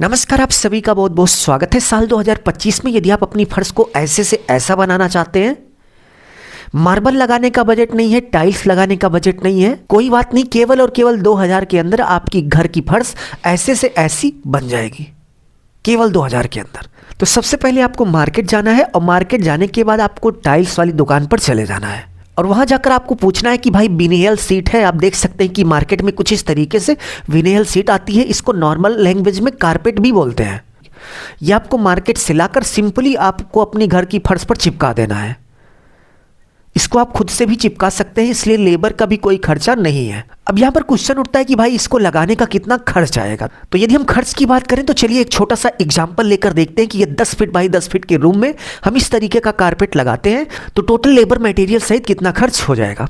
नमस्कार, आप सभी का बहुत बहुत स्वागत है। साल 2025 में यदि आप अपनी फर्श को ऐसे से ऐसा बनाना चाहते हैं, मार्बल लगाने का बजट नहीं है, टाइल्स लगाने का बजट नहीं है, कोई बात नहीं, केवल और केवल 2000 के अंदर आपकी घर की फर्श ऐसे से ऐसी बन जाएगी, केवल 2000 के अंदर। तो सबसे पहले आपको मार्केट जाना है और मार्केट जाने के बाद आपको टाइल्स वाली दुकान पर चले जाना है और वहाँ जाकर आपको पूछना है कि भाई विनियल सीट है। आप देख सकते हैं कि मार्केट में कुछ इस तरीके से विनियल सीट आती है, इसको नॉर्मल लैंग्वेज में कारपेट भी बोलते हैं। ये आपको मार्केट से लाकर सिंपली आपको अपने घर की फर्श पर चिपका देना है। इसको आप खुद से भी चिपका सकते हैं, इसलिए लेबर का भी कोई खर्चा नहीं है। अब यहाँ पर क्वेश्चन उठता है कि भाई इसको लगाने का कितना खर्च आएगा। तो यदि हम खर्च की बात करें तो चलिए एक छोटा सा एग्जांपल लेकर देखते हैं कि ये 10 फीट बाई 10 फीट के रूम में हम इस तरीके का कारपेट लगाते हैं तो टोटल लेबर मटेरियल सहित कितना खर्च हो जाएगा।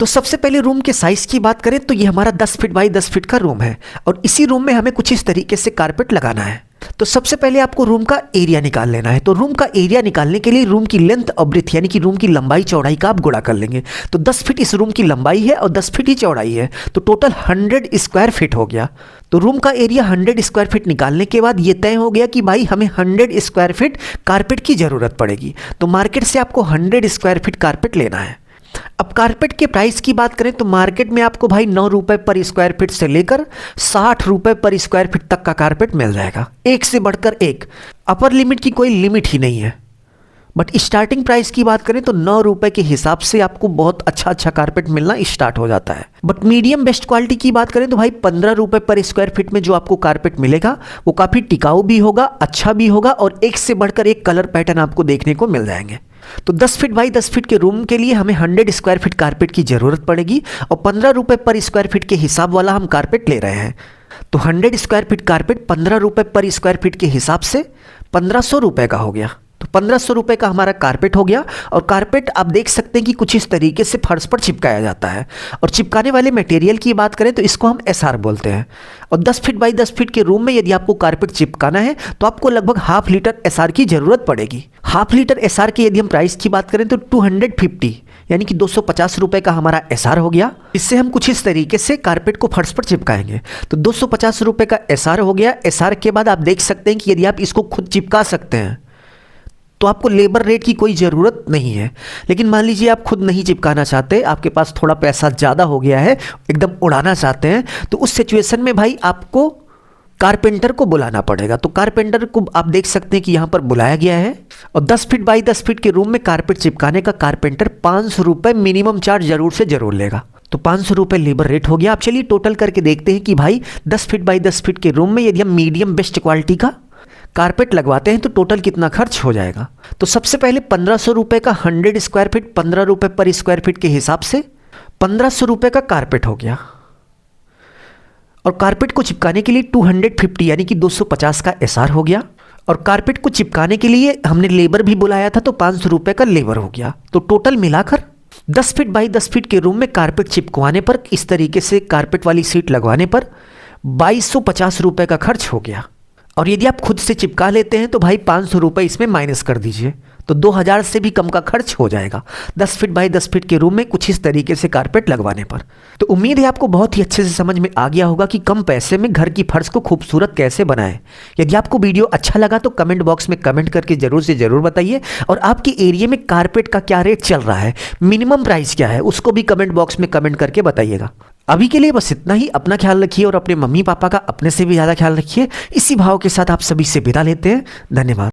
तो सबसे पहले रूम के साइज़ की बात करें तो ये हमारा 10 फीट बाई 10 फीट का रूम है और इसी रूम में हमें कुछ इस तरीके से कारपेट लगाना है। तो सबसे पहले आपको रूम का एरिया निकाल लेना है। तो रूम का एरिया निकालने के लिए रूम की लेंथ और ब्रेथ यानी कि रूम की लंबाई चौड़ाई का आप गुणा कर लेंगे। तो 10 फीट इस रूम की लंबाई है और 10 फीट ही चौड़ाई है, तो टोटल 100 स्क्वायर फीट हो गया। तो रूम का एरिया 100 स्क्वायर फीट निकालने के बाद ये तय हो गया कि भाई हमें 100 स्क्वायर फीट कारपेट की ज़रूरत पड़ेगी। तो मार्केट से आपको 100 स्क्वायर फीट कारपेट लेना है। अब कारपेट के प्राइस की बात करें तो मार्केट में आपको भाई 9 रुपए पर स्क्वायर फीट से लेकर 60 रुपए पर स्क्वायर फीट तक का कारपेट मिल जाएगा, एक से बढ़कर एक। अपर लिमिट की कोई लिमिट ही नहीं है। बट स्टार्टिंग प्राइस की बात करें तो 9 रुपए के हिसाब से आपको बहुत अच्छा कारपेट मिलना स्टार्ट हो जाता है। बट मीडियम बेस्ट क्वालिटी की बात करें तो भाई 15 रुपए पर स्क्वायर फीट में जो आपको कारपेट मिलेगा वो काफ़ी टिकाऊ भी होगा, अच्छा भी होगा और एक से बढ़कर एक कलर पैटर्न आपको देखने को मिल जाएंगे। तो 10 फीट बाई 10 फीट के रूम के लिए हमें 100 स्क्वायर फीट कारपेट की ज़रूरत पड़ेगी और 15 रुपए पर स्क्वायर फीट के हिसाब वाला हम कारपेट ले रहे हैं। तो 100 स्क्वायर फीट कारपेट 15 रुपए पर स्क्वायर फीट के हिसाब से 1500 रुपए का हो गया। तो 1500 रुपए का हमारा कारपेट हो गया। और कारपेट आप देख सकते हैं कि कुछ इस तरीके से फर्श पर चिपकाया जाता है। और चिपकाने वाले मटेरियल की बात करें तो इसको हम एसआर बोलते हैं। और 10 फीट बाई 10 फीट के रूम में यदि आपको कारपेट चिपकाना है तो आपको लगभग हाफ लीटर एसआर की ज़रूरत पड़ेगी। हाफ लीटर एसआर की यदि हम प्राइस की बात करें तो 250 यानी कि 250 रुपए का हमारा एसआर हो गया। इससे हम कुछ इस तरीके से कारपेट को फर्श पर चिपकाएंगे। तो 250 रुपए का एसआर हो गया। एसआर के बाद आप देख सकते हैं कि यदि आप इसको खुद चिपका सकते हैं तो आपको लेबर रेट की कोई ज़रूरत नहीं है। लेकिन मान लीजिए आप खुद नहीं चिपकाना चाहते, आपके पास थोड़ा पैसा ज़्यादा हो गया है, एकदम उड़ाना चाहते हैं, तो उस सिचुएशन में भाई आपको कारपेंटर को बुलाना पड़ेगा। तो कारपेंटर को आप देख सकते हैं कि यहाँ पर बुलाया गया है। और 10 फीट बाई 10 फीट के रूम में कारपेट चिपकाने का कारपेंटर 500 रुपये मिनिमम चार्ज जरूर से ज़रूर लेगा। तो 500 रुपये लेबर रेट हो गया। आप चलिए टोटल करके देखते हैं कि भाई 10 फीट बाई 10 फीट के रूम में यदि हम मीडियम बेस्ट क्वालिटी का कारपेट लगवाते हैं तो टोटल कितना खर्च हो जाएगा। तो सबसे पहले 1500 रुपये का 100 स्क्वायर फीट 15 रुपये पर स्क्वायर फीट के हिसाब से 1500 रुपये का कारपेट हो गया। और कारपेट को चिपकाने के लिए 250 यानी कि 250 का एसआर हो गया। और कारपेट को चिपकाने के लिए हमने लेबर भी बुलाया था तो 500 रुपये का लेबर हो गया। तो टोटल मिलाकर 10 फीट बाई 10 फीट के रूम में कारपेट चिपकवाने पर, इस तरीके से कारपेट वाली सीट लगवाने पर 2250 रुपये का खर्च हो गया। और यदि आप खुद से चिपका लेते हैं तो भाई 500 रुपये इसमें माइनस कर दीजिए, तो 2000 से भी कम का खर्च हो जाएगा 10 फीट बाई 10 फीट के रूम में कुछ इस तरीके से कारपेट लगवाने पर। तो उम्मीद है आपको बहुत ही अच्छे से समझ में आ गया होगा कि कम पैसे में घर की फर्श को खूबसूरत कैसे बनाएं। यदि आपको वीडियो अच्छा लगा तो कमेंट बॉक्स में कमेंट करके ज़रूर से ज़रूर बताइए। और आपके एरिया में कारपेट का क्या रेट चल रहा है, मिनिमम प्राइस क्या है, उसको भी कमेंट बॉक्स में कमेंट करके बताइएगा। अभी के लिए बस इतना ही। अपना ख्याल रखिए और अपने मम्मी पापा का अपने से भी ज़्यादा ख्याल रखिए। इसी भाव के साथ आप सभी से विदा लेते हैं। धन्यवाद।